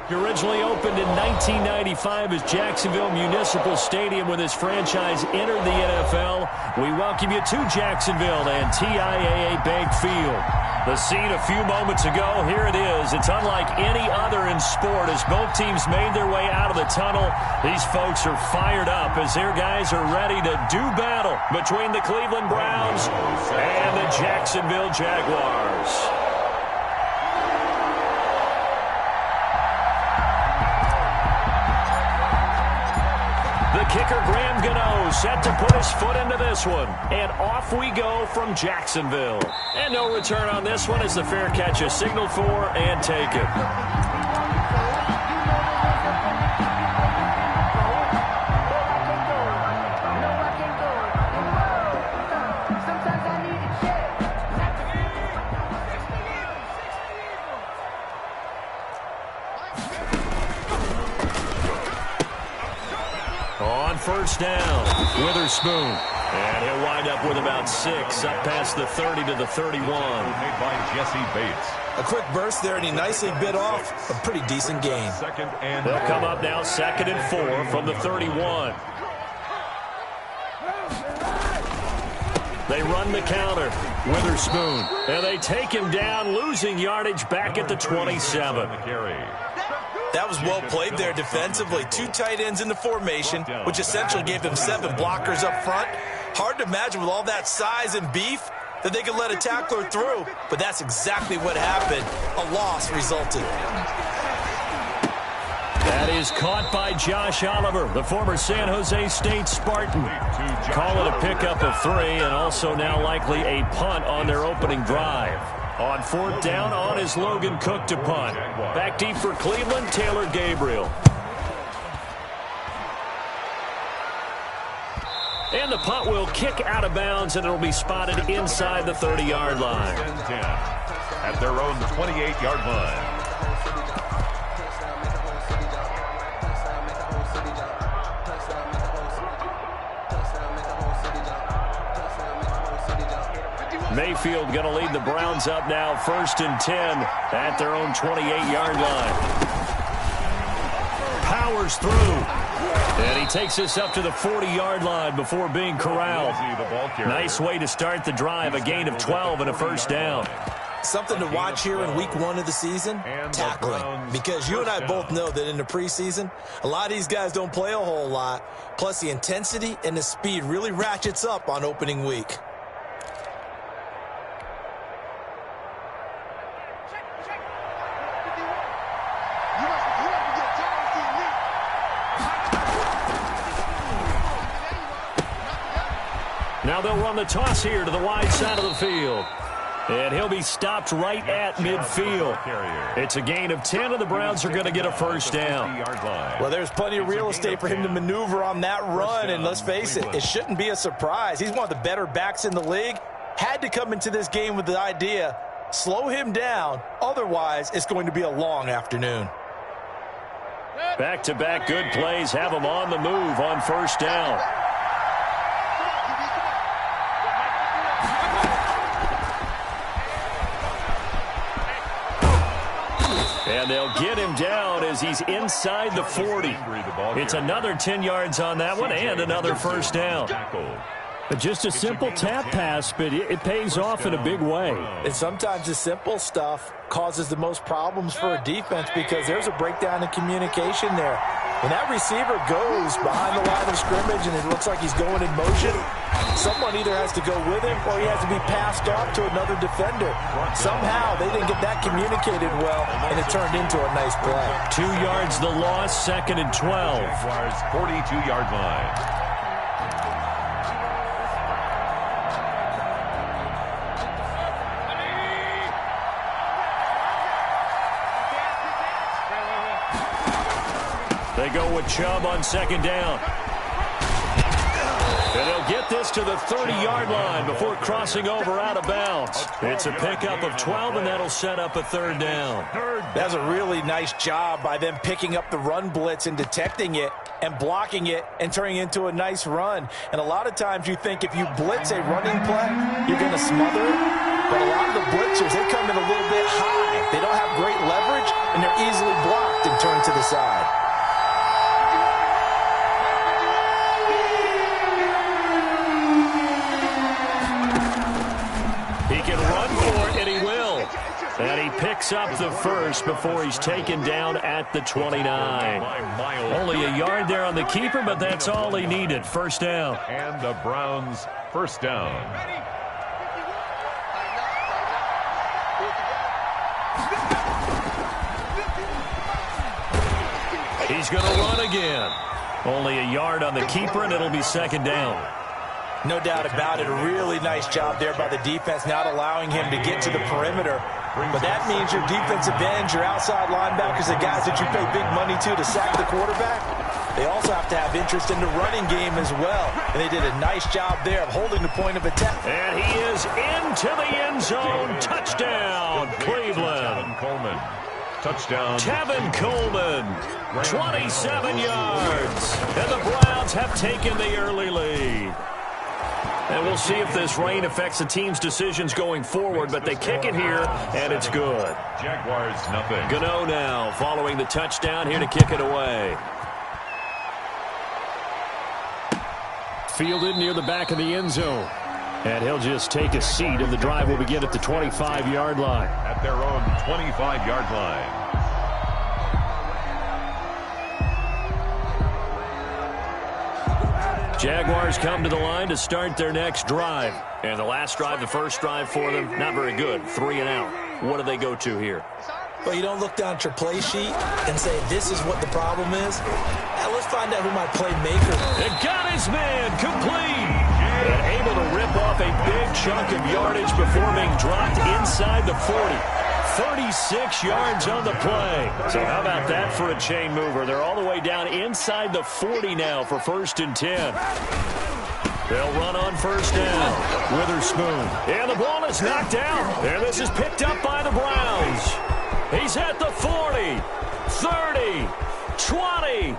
He originally opened in 1995 as Jacksonville Municipal Stadium when this franchise entered the NFL. We welcome you to Jacksonville and TIAA Bank Field. The scene a few moments ago, here it is. It's unlike any other in sport as both teams made their way out of the tunnel. These folks are fired up as their guys are ready to do battle between the Cleveland Browns and the Jacksonville Jaguars. The kicker, Graham Gano, set to put his foot into this one. And off we go from Jacksonville. And no return on this one as the fair catch is signaled for and taken. First down, Witherspoon. And he'll wind up with about 6, up past the 30 to the 31. Made by Jesse Bates. A quick burst there, and he nicely bit off a pretty decent gain. They'll come up now 2nd and 4 from the 31. They run the counter. Witherspoon. And they take him down, losing yardage back at the 27. That was well played there defensively. 2 tight ends in the formation, which essentially gave them 7 blockers up front. Hard to imagine with all that size and beef that they could let a tackler through, but that's exactly what happened. A loss resulted. That is caught by Josh Oliver, the former San Jose State Spartan. Call it a pickup of 3 and also now likely a punt on their opening drive. On 4th down, on is Logan Cook to punt. Back deep for Cleveland, Taylor Gabriel. And the punt will kick out of bounds, and it'll be spotted inside the 30-yard line. At their own 28-yard line. Mayfield going to lead the Browns up now 1st and 10 at their own 28-yard line. Powers through. And he takes this up to the 40-yard line before being corralled. Nice way to start the drive, a gain of 12 and a 1st down. Something to watch here in week 1 of the season, tackling. Because you and I both know that in the preseason, a lot of these guys don't play a whole lot. Plus the intensity and the speed really ratchets up on opening week. Now they'll run the toss here to the wide side of the field. And he'll be stopped right at midfield. It's a gain of 10, and the Browns are going to get a 1st down. Well, there's plenty of real estate for him to maneuver on that run, and let's face it, it shouldn't be a surprise. He's one of the better backs in the league. Had to come into this game with the idea, slow him down, otherwise it's going to be a long afternoon. Back-to-back good plays have him on the move on 1st down. And they'll get him down as he's inside the 40. It's another 10 yards on that one and another 1st down. Just a simple tap pass, but it pays off in a big way. And sometimes the simple stuff causes the most problems for a defense because there's a breakdown in communication there. When that receiver goes behind the line of scrimmage and it looks like he's going in motion, someone either has to go with him or he has to be passed off to another defender. Somehow they didn't get that communicated well, and it turned into a nice play. 2 yards the loss, 2nd and 12. 42-yard line. They go with Chubb on 2nd down. And they'll get this to the 30-yard line before crossing over out of bounds. It's a pickup of 12, and that'll set up a 3rd down. That's a really nice job by them picking up the run blitz and detecting it and blocking it and turning it into a nice run. And a lot of times you think if you blitz a running play, you're going to smother it. But a lot of the blitzers, they come in a little bit high. They don't have great leverage. and they're easily blocked and turned to the side. He can run for it, and he will. And he picks up the first before he's taken down at the 29. Only a yard there on the keeper, but that's all he needed. First down. And the Browns first down. He's going to run again. Only a yard on the keeper, and it'll be second down. No doubt about it. A really nice job there by the defense, not allowing him to get to the perimeter. But that means your defensive ends, your outside linebackers, the guys that you pay big money to sack the quarterback, they also have to have interest in the running game as well. And they did a nice job there of holding the point of attack. And he is into the end zone. Touchdown, Cleveland. Coleman. Touchdown. Tevin Coleman, 27 yards. And the Browns have taken the early lead. And we'll see if this rain affects the team's decisions going forward, but they kick it here, and it's good. Jaguars, nothing. Gano now following the touchdown here to kick it away. Fielded near the back of the end zone. And he'll just take a seat, and the drive will begin at the 25-yard line. At their own 25-yard line. Jaguars come to the line to start their next drive. And the last drive, the first drive for them, not very good. 3 and out. What do they go to here? Well, you don't look down at your play sheet and say, this is what the problem is. Now, let's find out who my playmaker is. It got his man complete. And able to rip off a big chunk of yardage before being dropped inside the 40. 36 yards on the play. So how about that for a chain mover? They're all the way down inside the 40 now for 1st and 10. They'll run on first down. Witherspoon. And the ball is knocked out. And this is picked up by the Browns. He's at the 40, 30, 20,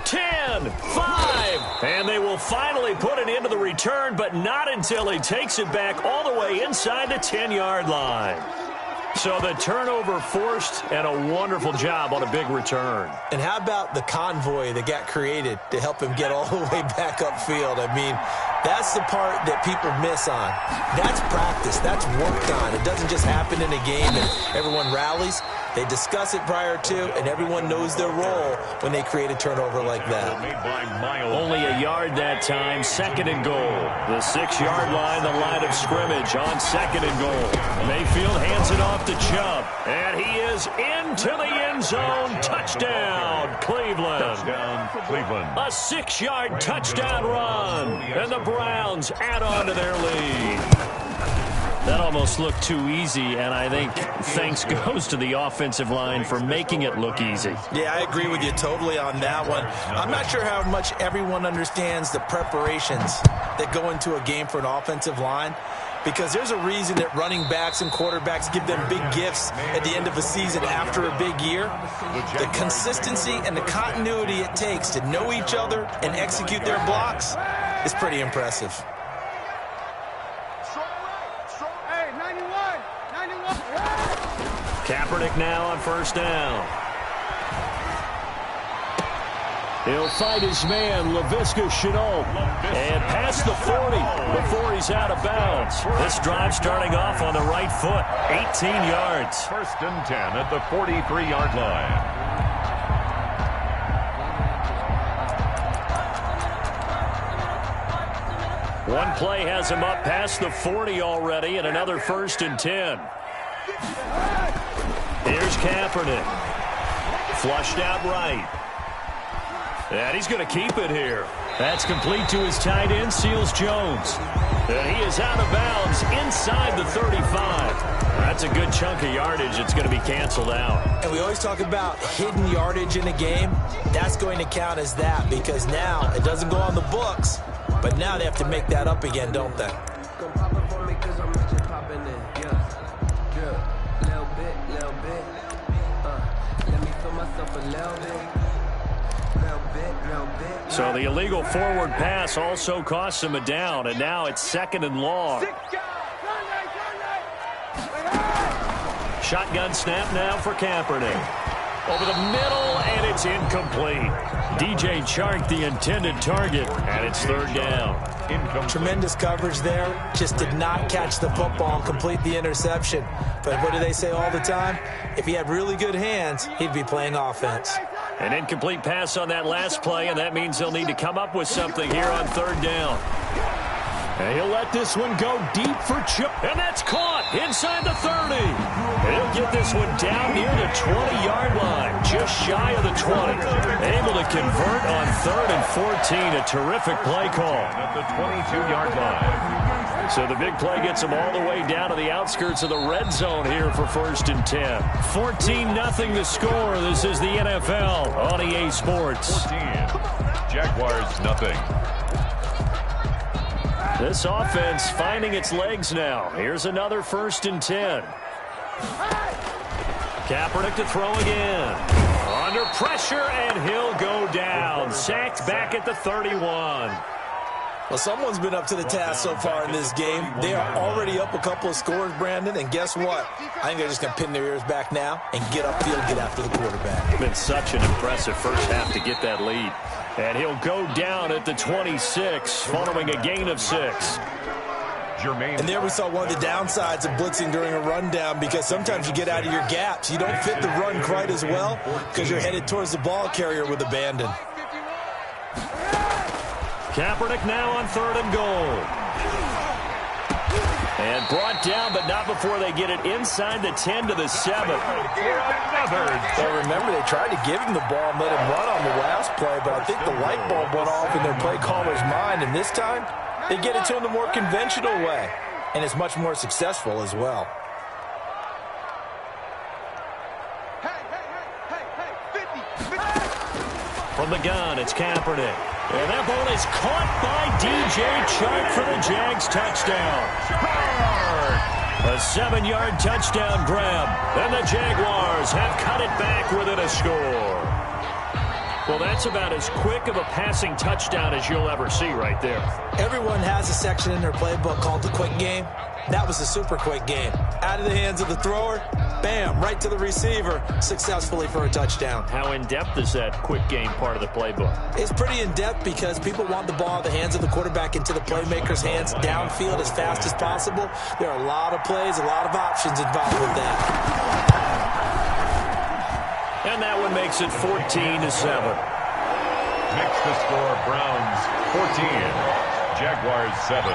10, 5. And they will finally put it into the return, but not until he takes it back all the way inside the 10-yard line. So the turnover forced, and a wonderful job on a big return. And how about the convoy that got created to help him get all the way back upfield? I mean, that's the part that people miss on. That's practice. That's worked on. It doesn't just happen in a game and everyone rallies. They discuss it prior to, and everyone knows their role when they create a turnover like that. Only a yard that time, 2nd and goal. The 6-yard line, the line of scrimmage on 2nd and goal. Mayfield hands it off to Chubb, and he is into the end zone. Touchdown, Cleveland. Touchdown, Cleveland. A 6-yard touchdown run, and the Browns add on to their lead. That almost looked too easy, and I think thanks goes to the offensive line for making it look easy. Yeah, I agree with you totally on that one. I'm not sure how much everyone understands the preparations that go into a game for an offensive line, because there's a reason that running backs and quarterbacks give them big gifts at the end of a season after a big year. The consistency and the continuity it takes to know each other and execute their blocks is pretty impressive. Kaepernick now on first down. He'll fight his man, Laviska Shenault, and past the 40 before he's out of bounds. This drive starting off on the right foot, 18 yards. 1st and 10 at the 43-yard line. One play has him up past the 40 already, and another 1st and 10. Here's Kaepernick. Flushed out right. And he's going to keep it here. That's complete to his tight end, Seals-Jones. And he is out of bounds inside the 35. That's a good chunk of yardage. It's going to be canceled out. And we always talk about hidden yardage in a game. That's going to count as that, because now it doesn't go on the books, but now they have to make that up again, don't they? So the illegal forward pass also costs him a down, and now it's 2nd and long. Shotgun snap now for Kaepernick. Over the middle, and it's incomplete. DJ Chark, the intended target, and it's third down. Tremendous coverage there. Just did not catch the football and complete the interception. But what do they say all the time? If he had really good hands, he'd be playing offense. An incomplete pass on that last play, and that means they'll need to come up with something here on third down. And he'll let this one go deep for Chip. And that's caught inside the 30. And he'll get this one down near the 20-yard line, just shy of the 20. Able to convert on 3rd and 14. A terrific play call. At the 22-yard line. So the big play gets them all the way down to the outskirts of the red zone here for 1st and 10. 14-0 the score. This is the NFL on EA Sports. 14. Jaguars nothing. This offense finding its legs now. Here's another 1st and 10. Kaepernick to throw again. Under pressure, and he'll go down. Sacked back at the 31. Well, someone's been up to the task so far in this game. They are already up a couple of scores, Brandon, and guess what? I think they're just going to pin their ears back now and get upfield, get after the quarterback. It's been such an impressive first half to get that lead. And he'll go down at the 26, following a gain of 6. And there we saw one of the downsides of blitzing during a rundown, because sometimes you get out of your gaps. You don't fit the run quite as well because you're headed towards the ball carrier with abandon. Kaepernick now on 3rd and goal. And brought down, but not before they get it inside the 10 to the 7. Well, remember, they tried to give him the ball and let him run on the last play, but I think the light bulb went off in their play caller's mind, and this time they get it to him the more conventional way, and it's much more successful as well. From the gun, it's Kaepernick. And that ball is caught by DJ Chark for the Jags touchdown. A 7-yard touchdown grab. And the Jaguars have cut it back within a score. Well, that's about as quick of a passing touchdown as you'll ever see right there. Everyone has a section in their playbook called the quick game. That was a super quick game. Out of the hands of the thrower, bam, right to the receiver, successfully for a touchdown. How in-depth is that quick game part of the playbook? It's pretty in-depth because people want the ball out of the hands of the quarterback into the playmaker's hands downfield as fast as possible. There are a lot of plays, a lot of options involved with that. And that one makes it 14-7. Makes the score Browns 14, Jaguars 7.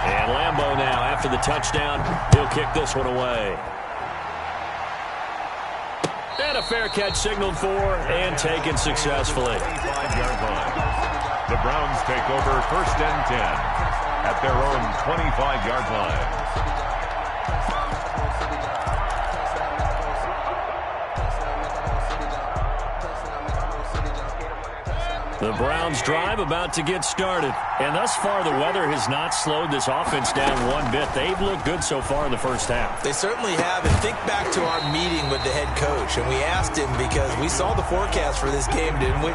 And Lambeau now, after the touchdown, he'll kick this one away. And a fair catch signaled for and taken successfully. 25-yard line. The Browns take over 1st and 10 at their own 25-yard line. The Browns drive about to get started. And thus far, the weather has not slowed this offense down one bit. They've looked good so far in the first half. They certainly have. And think back to our meeting with the head coach. And we asked him, because we saw the forecast for this game, didn't we?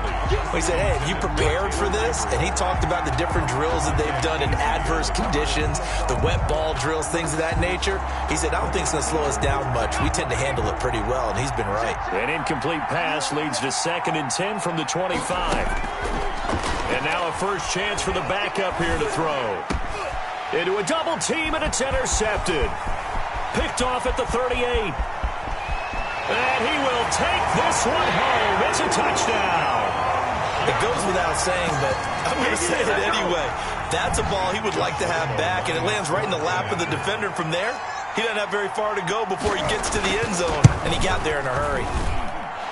We said, hey, have you prepared for this? And he talked about the different drills that they've done in adverse conditions, the wet ball drills, things of that nature. He said, I don't think it's going to slow us down much. We tend to handle it pretty well, and he's been right. An incomplete pass leads to 2nd and 10 from the 25. And now a first chance for the backup here to throw. Into a double team, and it's intercepted. Picked off at the 38. And he will take this one home. It's a touchdown. It goes without saying, but I'm going to say it anyway. That's a ball he would like to have back, and it lands right in the lap of the defender from there. He doesn't have very far to go before he gets to the end zone, and he got there in a hurry.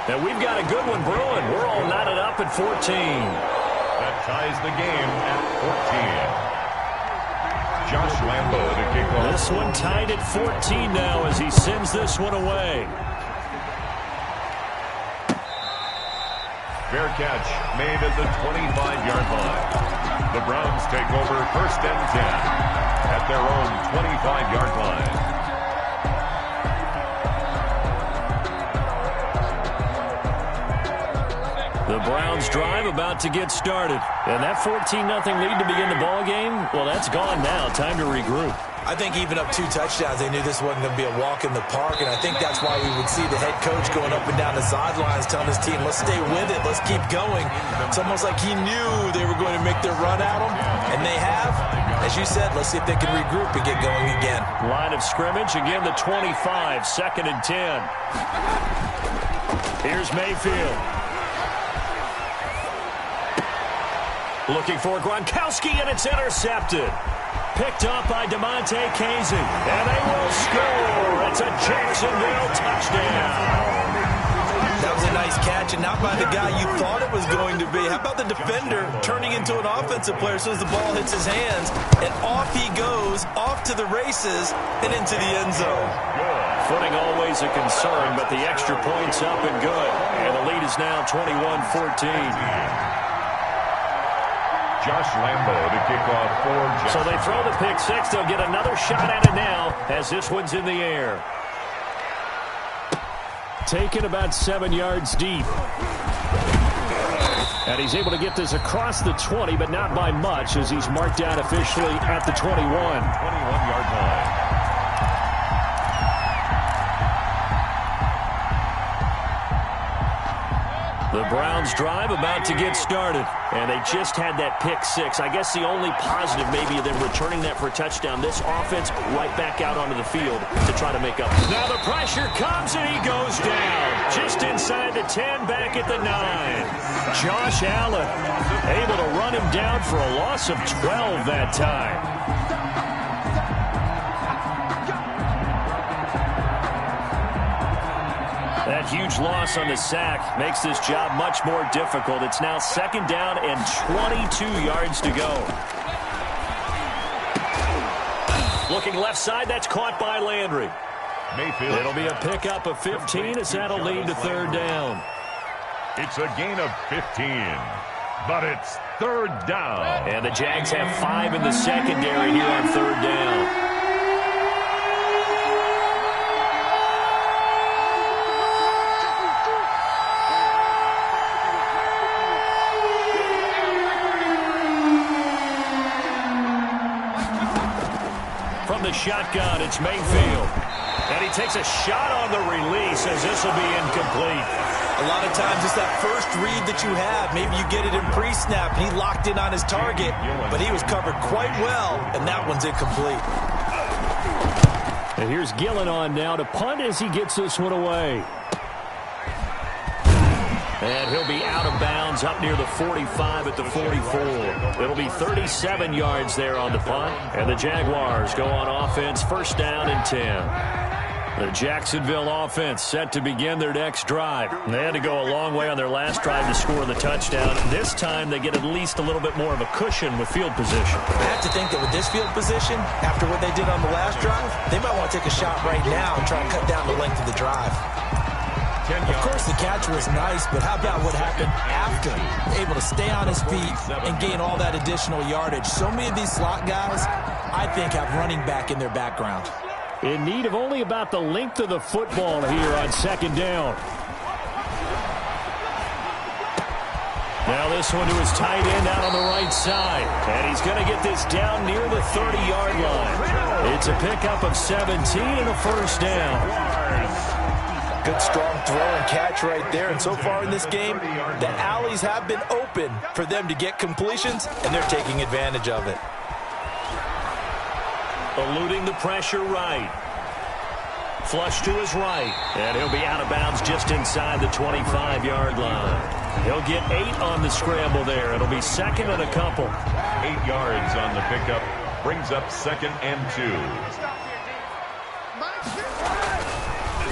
And we've got a good one brewing. We're all knotted up at 14. That ties the game at 14. Josh Lambeau to kick off. This one tied at 14 now as he sends this one away. Fair catch made at the 25-yard line. The Browns take over 1st and 10 at their own 25-yard line. The Browns drive about to get started. And that 14-0 lead to begin the ball game, well, that's gone now. Time to regroup. I think even up 2 touchdowns, they knew this wasn't going to be a walk in the park, and I think that's why we would see the head coach going up and down the sidelines telling his team, let's stay with it, let's keep going. It's almost like he knew they were going to make their run at him, and they have. As you said, let's see if they can regroup and get going again. Line of scrimmage, again the 25, 2nd and 10. Here's Mayfield. Looking for Gronkowski, and it's intercepted. Picked up by DeMonte Casey, and they will score. It's a Jacksonville touchdown. That was a nice catch, and not by the guy you thought it was going to be. How about the defender turning into an offensive player as soon as the ball hits his hands, and off he goes, off to the races, and into the end zone. Footing always a concern, but the extra point's up and good. And the lead is now 21-14. Josh Lambo to kick off for Jacksonville. So they throw the pick six. They'll get another shot at it now as this one's in the air. Taken about 7 yards deep. And he's able to get this across the 20, but not by much as he's marked out officially at the 21. 21-yard line. The Browns drive about to get started, and they just had that pick six. I guess the only positive maybe of them returning that for a touchdown. This offense right back out onto the field to try to make up. Now the pressure comes, and he goes down. Just inside the 10, back at the 9. Josh Allen able to run him down for a loss of 12 that time. That huge loss on the sack makes this job much more difficult. It's now 2nd down and 22 yards to go. Looking left side, that's caught by Landry. Mayfield. It'll be a pickup of 15 as that'll lead to 3rd down. It's a gain of 15, but it's 3rd down. And the Jags have 5 in the secondary here on 3rd down. The shotgun, it's Mayfield. And he takes a shot on the release as this will be incomplete. A lot of times it's that first read that you have. Maybe you get it in pre-snap. He locked in on his target, but he was covered quite well, and that one's incomplete. And here's Gillen on now to punt as he gets this one away. And he'll be out of bounds up near the 45 at the 44. It'll be 37 yards there on the punt. And the Jaguars go on offense, 1st down and 10. The Jacksonville offense set to begin their next drive. They had to go a long way on their last drive to score the touchdown. This time they get at least a little bit more of a cushion with field position. I have to think that with this field position, after what they did on the last drive, they might want to take a shot right now and try and cut down the length of the drive. Of course, the catch was nice, but how about what happened after? Able to stay on his feet and gain all that additional yardage. So many of these slot guys, I think, have running back in their background. In need of only about the length of the football here on 2nd down. Now this one to his tight end out on the right side. And he's going to get this down near the 30-yard line. It's a pickup of 17 and a 1st down. Good strong throw and catch right there. And so far in this game, the alleys have been open for them to get completions, and they're taking advantage of it. Eluding the pressure right. Flush to his right. And he'll be out of bounds just inside the 25-yard line. He'll get 8 on the scramble there. It'll be 2nd and a couple. 8 yards on the pickup. Brings up 2nd and 2.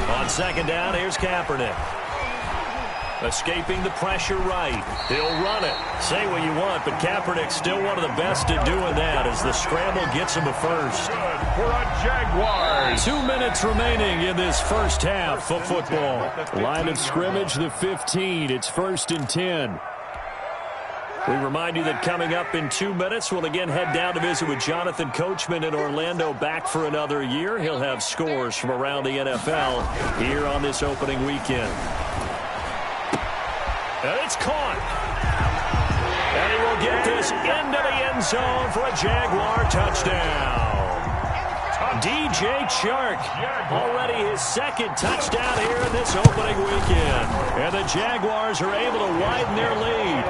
On 2nd down, here's Kaepernick. Escaping the pressure right. He'll run it. Say what you want, but Kaepernick's still one of the best at doing that as the scramble gets him a first. Good for a Jaguars. 2 minutes remaining in this first half of football. Line of scrimmage, the 15. It's 1st and 10. We remind you that coming up in 2 minutes, we'll again head down to visit with Jonathan Coachman in Orlando, back for another year. He'll have scores from around the NFL here on this opening weekend. And it's caught. And he will get this into the end zone for a Jaguar touchdown. DJ Chark, already his second touchdown here in this opening weekend. And the Jaguars are able to widen their lead.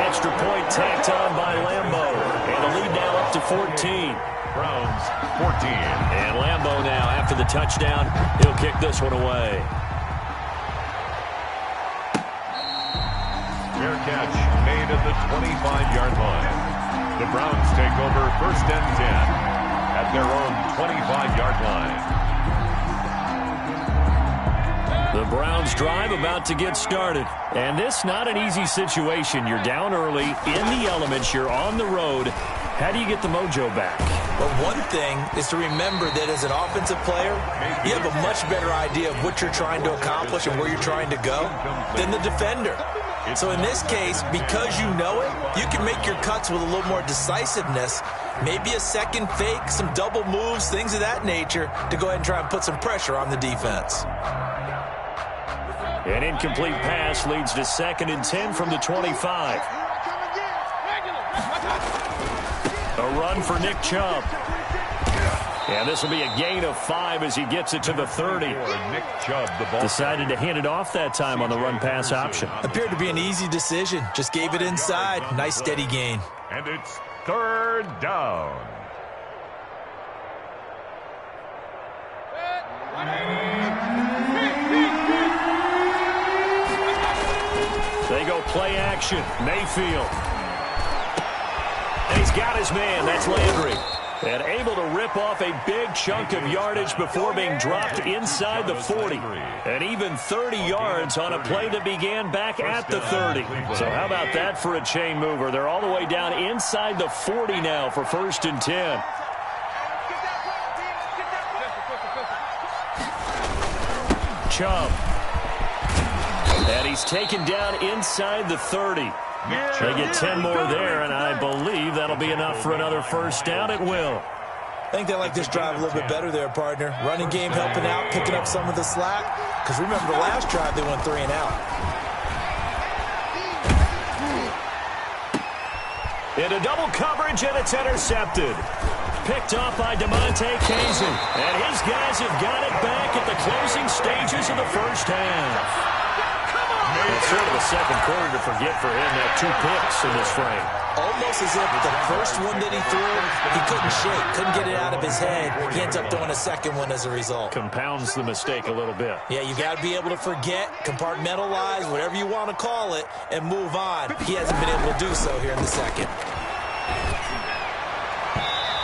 Extra point tacked on by Lambeau. And the lead now up to 14. Browns 14. And Lambeau now, after the touchdown, he'll kick this one away. Fair catch made at the 25-yard line. The Browns take over 1st and 10 at their own 25-yard line. The Browns drive about to get started. And this not an easy situation. You're down early, in the elements, you're on the road. How do you get the mojo back? Well, one thing is to remember that as an offensive player, you have a much better idea of what you're trying to accomplish and where you're trying to go than the defender. So in this case, because you know it, you can make your cuts with a little more decisiveness, maybe a second fake, some double moves, things of that nature, to go ahead and try and put some pressure on the defense. An incomplete pass leads to 2nd and 10 from the 25. A run for Nick Chubb. And this will be a gain of 5 as he gets it to the 30. Nick Chubb, the ball decided to hand it off that time on the run-pass option. Appeared to be an easy decision. Just gave it inside. Nice steady gain. And it's 3rd down. They go play action. Mayfield. And he's got his man. That's Landry. And able to rip off a big chunk of yardage before being dropped inside the 40. And even 30 yards on a play that began back at the 30. So how about that for a chain mover? They're all the way down inside the 40 now for 1st and 10. Chubb. And he's taken down inside the 30. They get 10 more there, and I believe that'll be enough for another 1st down. It will. I think they like this drive a little bit better there, partner. Running game helping out, picking up some of the slack. Because remember, the last drive they went 3 and out. Into double coverage, and it's intercepted. Picked off by DeMonte Kazin. And his guys have got it back at the closing stages of the 1st half. It's sort of the 2nd quarter to forget for him. That 2 picks in this frame. Almost as if the first one that he threw, he couldn't shake, couldn't get it out of his head. He ends up throwing a 2nd one as a result. Compounds the mistake a little bit. Yeah, you got to be able to forget, compartmentalize, whatever you want to call it, and move on. He hasn't been able to do so here in the 2nd.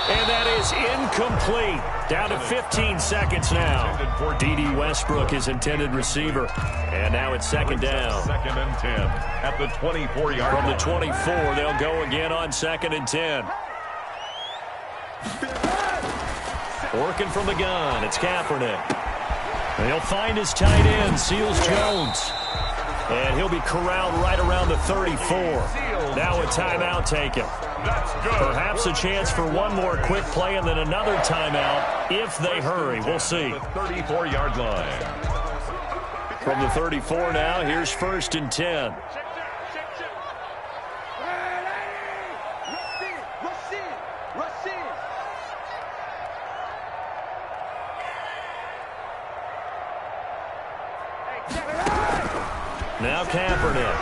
And that is incomplete. Down to 15 seconds now. D.D. Westbrook, his intended receiver. And now it's 2nd down. 2nd and 10 at the 24-yard line. From the 24, line. they'll go again on 2nd and 10. Working from the gun, it's Kaepernick. And he'll find his tight end, Seals Jones. And he'll be corralled right around the 34. Now a timeout taken. That's good. Perhaps a chance for one more quick play and then another timeout if they hurry. We'll see. The 34-yard line. From the 34 now, here's 1st and 10. Now Kaepernick.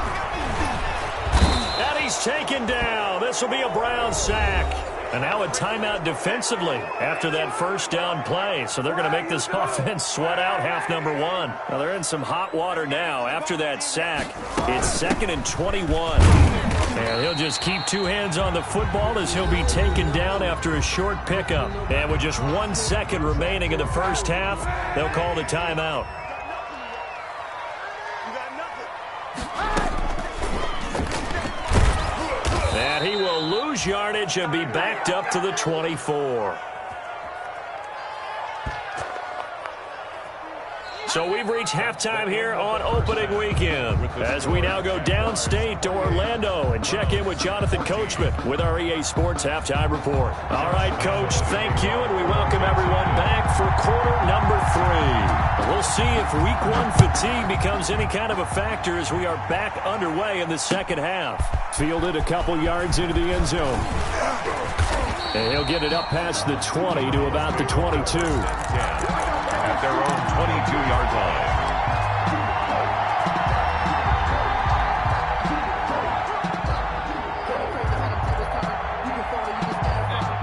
And he's taken down. This will be a Brown sack. And now a timeout defensively after that 1st down play. So they're going to make this offense sweat out half number 1. Now they're in some hot water now after that sack. It's 2nd and 21. And he'll just keep 2 hands on the football as he'll be taken down after a short pickup. And with just 1 second remaining in the 1st half, they'll call the timeout. And he will lose yardage and be backed up to the 24. So we've reached halftime here on opening weekend as we now go downstate to Orlando and check in with Jonathan Coachman with our EA Sports Halftime Report. All right, Coach, thank you, and we welcome everyone back for quarter number 3. We'll see if week 1 fatigue becomes any kind of a factor as we are back underway in the 2nd half. Fielded a couple yards into the end zone. And he'll get it up past the 20 to about the 22. At their own 22-yard line.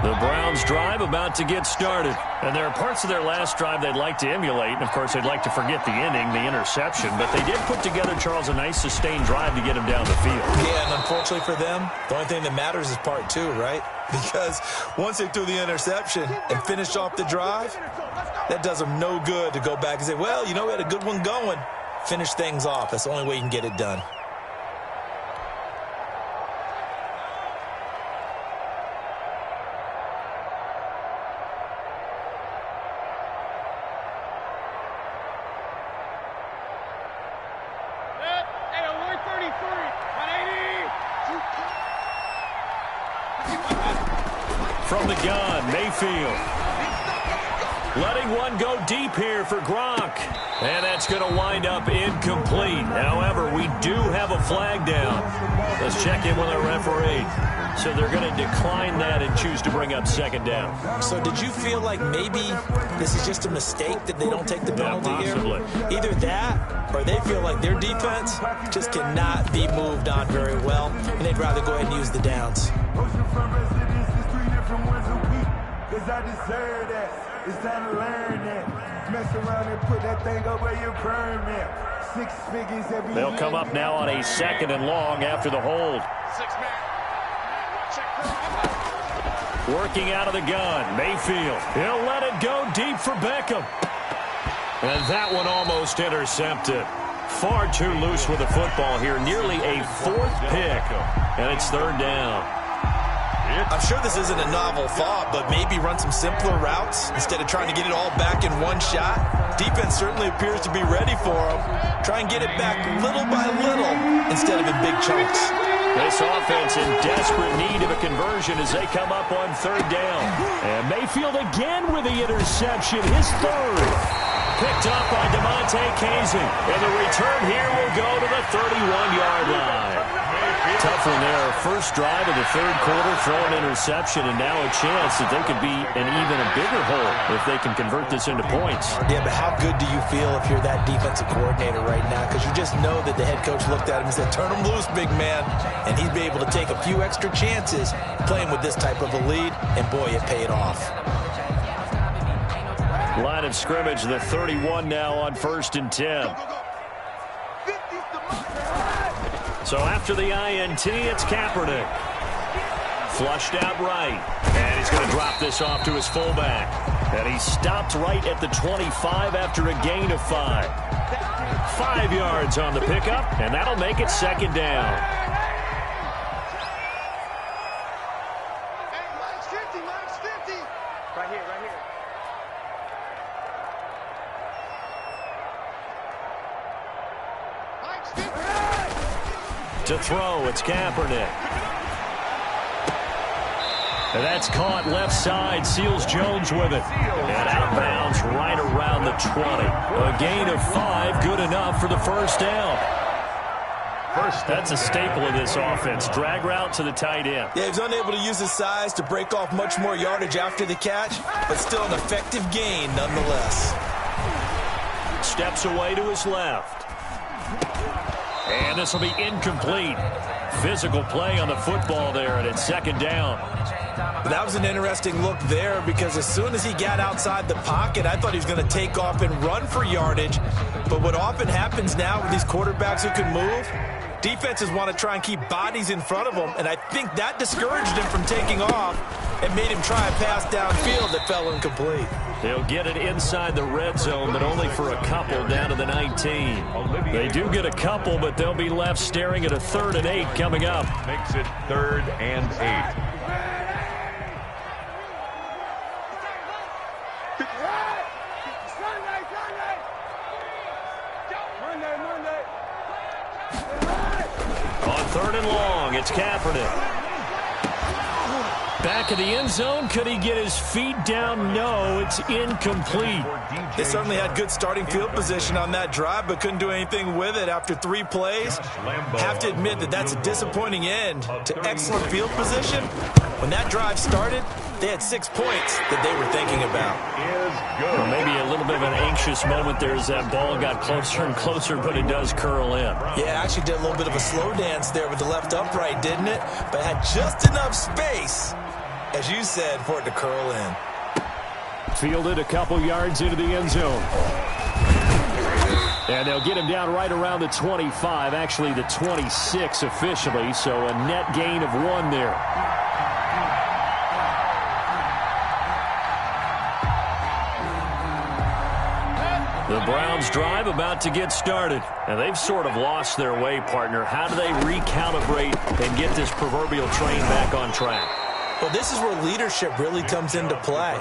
The Browns drive about to get started. And there are parts of their last drive they'd like to emulate. And, of course, they'd like to forget the inning, the interception. But they did put together, Charles, a nice sustained drive to get him down the field. Yeah, and unfortunately for them, the only thing that matters is part two, right? Because once they threw the interception and finished off the drive, that does them no good to go back and say, well, you know, we had a good one going. Finish things off. That's the only way you can get it done. From the gun, Mayfield. Letting one go deep here for Gronk. And that's going to wind up incomplete. However, we do have a flag down. Let's check in with our referee. So they're going to decline that and choose to bring up second down. So did you feel like maybe this is just a mistake that they don't take the penalty here? Either that or they feel like their defense just cannot be moved on very well, and they'd rather go ahead and use the downs. I deserve that. It's time to learn that. Mess around and put that thing over your permit. 6 figures every They'll come up now on a second and long after the hold. Working out of the gun, Mayfield. He'll let it go deep for Beckham. And that one almost intercepted. Far too loose with the football here. Nearly a fourth pick. And it's third down. I'm sure this isn't a novel thought, but maybe run some simpler routes instead of trying to get it all back in one shot. Defense certainly appears to be ready for them. Try and get it back little by little instead of in big chunks. This offense in desperate need of a conversion as they come up on third down. And Mayfield again with the interception, his third. Picked up by DeMonte Casey. And the return here will go to the 31-yard line. Tough one there. First drive of the third quarter, throw an interception, and now a chance that they could be in even a bigger hole if they can convert this into points. Yeah, but how good do you feel if you're that defensive coordinator right now? Because you just know that the head coach looked at him and said, turn him loose, big man. And he'd be able to take a few extra chances playing with this type of a lead, and boy, it paid off. Line of scrimmage, the 31 now on 1st and 10. So after the INT, it's Kaepernick. Flushed out right. And he's going to drop this off to his fullback. And he stopped right at the 25 after a gain of 5. 5 yards on the pickup, and that'll make it second down. Right here. To throw, it's Kaepernick. And that's caught left side. Seals Jones with it. And out of bounds right around the 20. A gain of 5, good enough for the first down. That's a staple of this offense. Drag route to the tight end. Yeah, he was unable to use his size to break off much more yardage after the catch, but still an effective gain nonetheless. Steps away to his left. And this will be incomplete. Physical play on the football there, and it's second down. That was an interesting look there because as soon as he got outside the pocket, I thought he was going to take off and run for yardage. But what often happens now with these quarterbacks who can move, defenses want to try and keep bodies in front of them, and I think that discouraged him from taking off and made him try a pass downfield that fell incomplete. They'll get it inside the red zone, but only for a couple down to the 19. They do get a couple, but they'll be left staring at a 3rd and 8 coming up. Makes it 3rd and 8. On 3rd and long, it's Kaepernick. Back of the end zone. Could he get his feet down? No, it's incomplete. They certainly had good starting field position on that drive, but couldn't do anything with it after 3 plays. Have to admit that that's a disappointing end to excellent field position. When that drive started, They had 6 points that they were thinking about. Well, maybe a little bit of an anxious moment there as that ball got closer and closer, but it does curl in. Yeah, actually did a little bit of a slow dance there with the left upright, didn't it? But had just enough space, as you said, for it to curl in. Fielded a couple yards into the end zone. And they'll get him down right around the 25, actually the 26 officially, so a net gain of 1 there. The Browns drive about to get started. And they've sort of lost their way, partner. How do they recalibrate and get this proverbial train back on track? Well, this is where leadership really comes into play.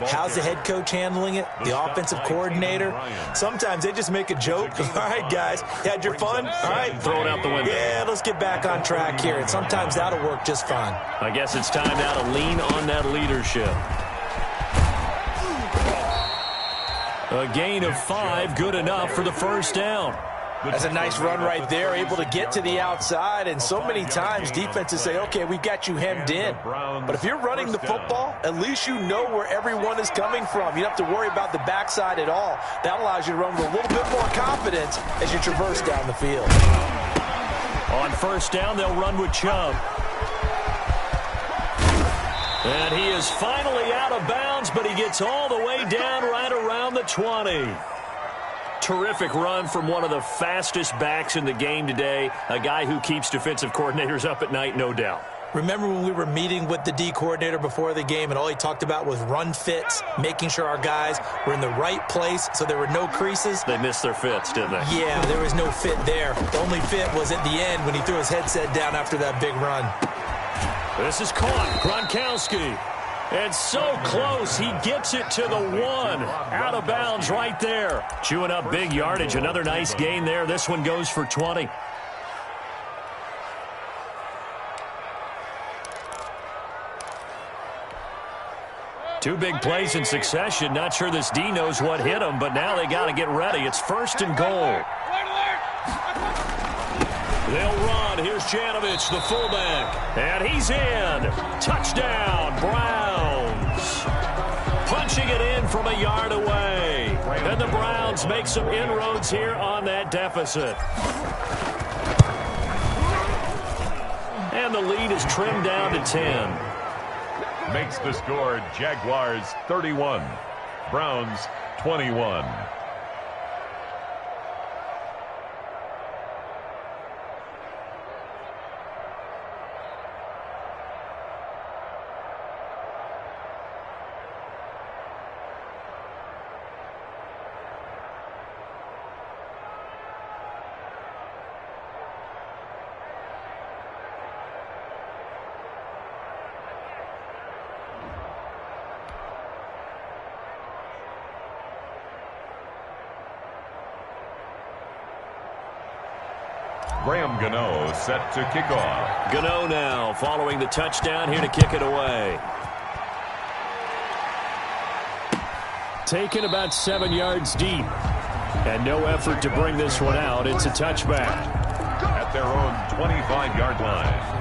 How's the head coach handling it? The offensive coordinator? Sometimes they just make a joke. All right, guys, you had your fun? All right. Throw it out the window. Yeah, let's get back on track here. And sometimes that'll work just fine. I guess it's time now to lean on that leadership. A gain of 5, good enough for the first down. That's a nice run right there, able to get to the outside. And so many times defenses say, okay, we've got you hemmed in. But if you're running the football, at least you know where everyone is coming from. You don't have to worry about the backside at all. That allows you to run with a little bit more confidence as you traverse down the field. On first down, they'll run with Chubb. And he is finally out of bounds, but he gets all the way down right around the 20. Terrific run from one of the fastest backs in the game today, a guy who keeps defensive coordinators up at night, no doubt. Remember when we were meeting with the D coordinator before the game and all he talked about was run fits, making sure our guys were in the right place so there were no creases? They missed their fits, didn't they? Yeah, there was no fit there. The only fit was at the end when he threw his headset down after that big run. This is caught. Gronkowski. And so close, he gets it to the 1. Out of bounds right there. Chewing up big yardage. Another nice gain there. This one goes for 20. Two big plays in succession. Not sure this D knows what hit him, but now they got to get ready. It's 1st and goal. They'll run. Here's Janovich, the fullback. And he's in. Touchdown, Browns. Punching it in from a yard away. And the Browns make some inroads here on that deficit. And the lead is trimmed down to 10. Makes the score Jaguars 31, Browns 21. Graham Gano set to kick off. Gano now following the touchdown here to kick it away. Taken about 7 yards deep. And no effort to bring this one out. It's a touchback. At their own 25-yard line.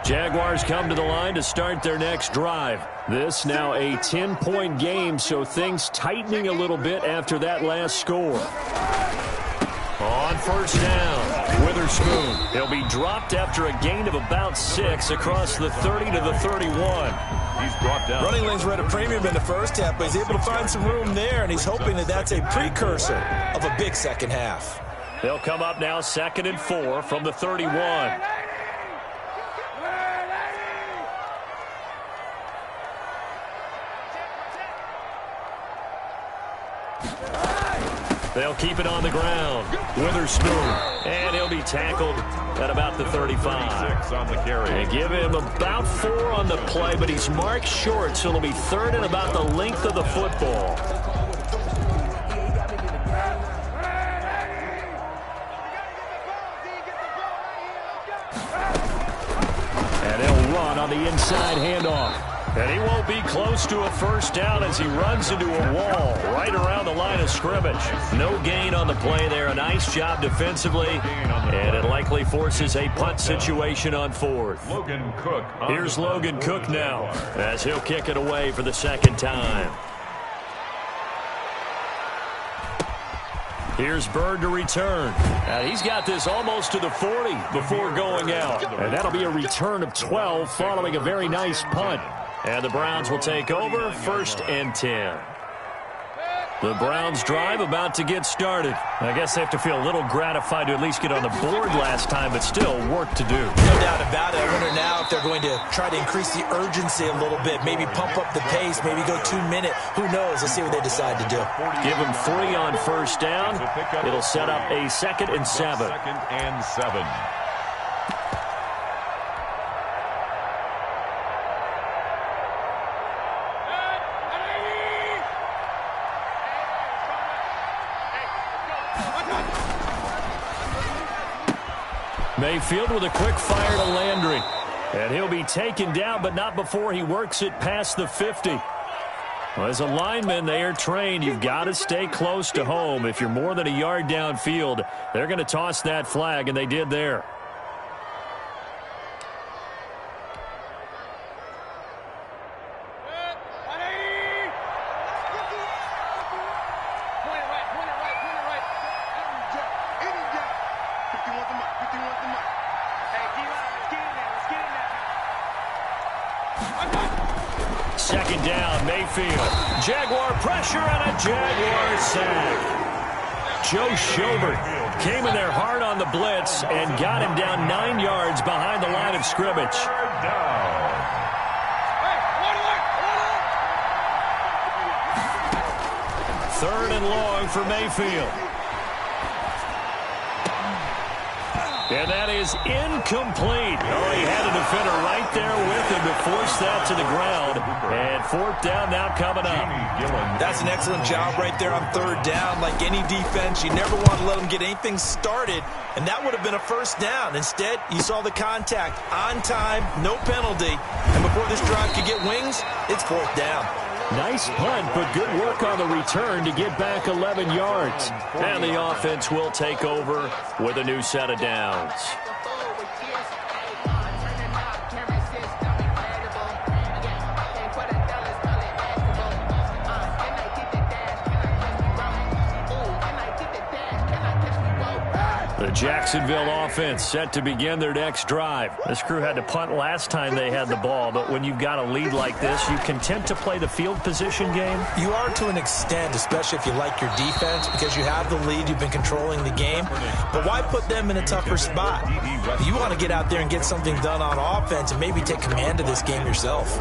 Jaguars come to the line to start their next drive. This now a 10-point game, so things tightening a little bit after that last score. On first down, Witherspoon. He'll be dropped after a gain of about 6 across the 30 to the 31. He's brought down. Running lanes were at a premium in the first half, but he's able to find some room there, and he's hoping that that's a precursor of a big second half. They'll come up now 2nd and 4 from the 31. They'll keep it on the ground. Witherspoon. And he'll be tackled at about the 35. On the carry. They give him about 4 on the play, but he's marked short, so it'll be 3rd and about the length of the football. And they'll run on the inside handoff. And he won't be close to a first down as he runs into a wall right around the line of scrimmage. No gain on the play there. A nice job defensively. And it likely forces a punt situation on fourth. Logan Cook. Here's Logan Cook now as he'll kick it away for the second time. Here's Bird to return. He's got this almost to the 40 before going out. And that'll be a return of 12 following a very nice punt. And the Browns will take over, 1st and 10. The Browns drive about to get started. I guess they have to feel a little gratified to at least get on the board last time, but still work to do. No doubt about it. I wonder now if they're going to try to increase the urgency a little bit, maybe pump up the pace, maybe go 2 minute. Who knows? Let's see what they decide to do. Give them 3 on first down. It'll set up a 2nd and 7. 2nd and 7. Mayfield with a quick fire to Landry. And he'll be taken down, but not before he works it past the 50. Well, as a lineman, they are trained. You've got to stay close to home. If you're more than a yard downfield, they're going to toss that flag, and they did there. Second down, Mayfield. Jaguar pressure and a Jaguar sack. Joe Schobert came in there hard on the blitz and got him down 9 yards behind the line of scrimmage. Third and long for Mayfield. And that is incomplete. Oh, he had a defender right there with him to force that to the ground. And 4th down now coming up. That's an excellent job right there on 3rd down. Like any defense, you never want to let them get anything started. And that would have been a first down. Instead, you saw the contact on time, no penalty. And before this drive could get wings, it's 4th down. Nice punt, but good work on the return to get back 11 yards. And the offense will take over with a new set of downs. The Jacksonville offense set to begin their next drive. This crew had to punt last time they had the ball, but when you've got a lead like this, you content to play the field position game? You are to an extent, especially if you like your defense, because you have the lead, you've been controlling the game. But why put them in a tougher spot? You want to get out there and get something done on offense and maybe take command of this game yourself.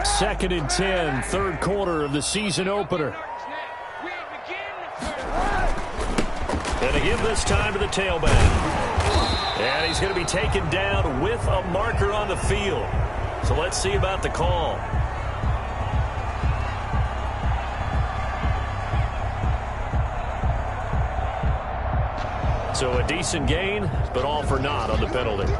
Second and 10, 3rd quarter of the season opener. And to give this time to the tailback. And he's going to be taken down with a marker on the field. So let's see about the call. So a decent gain, but all for naught on the penalty.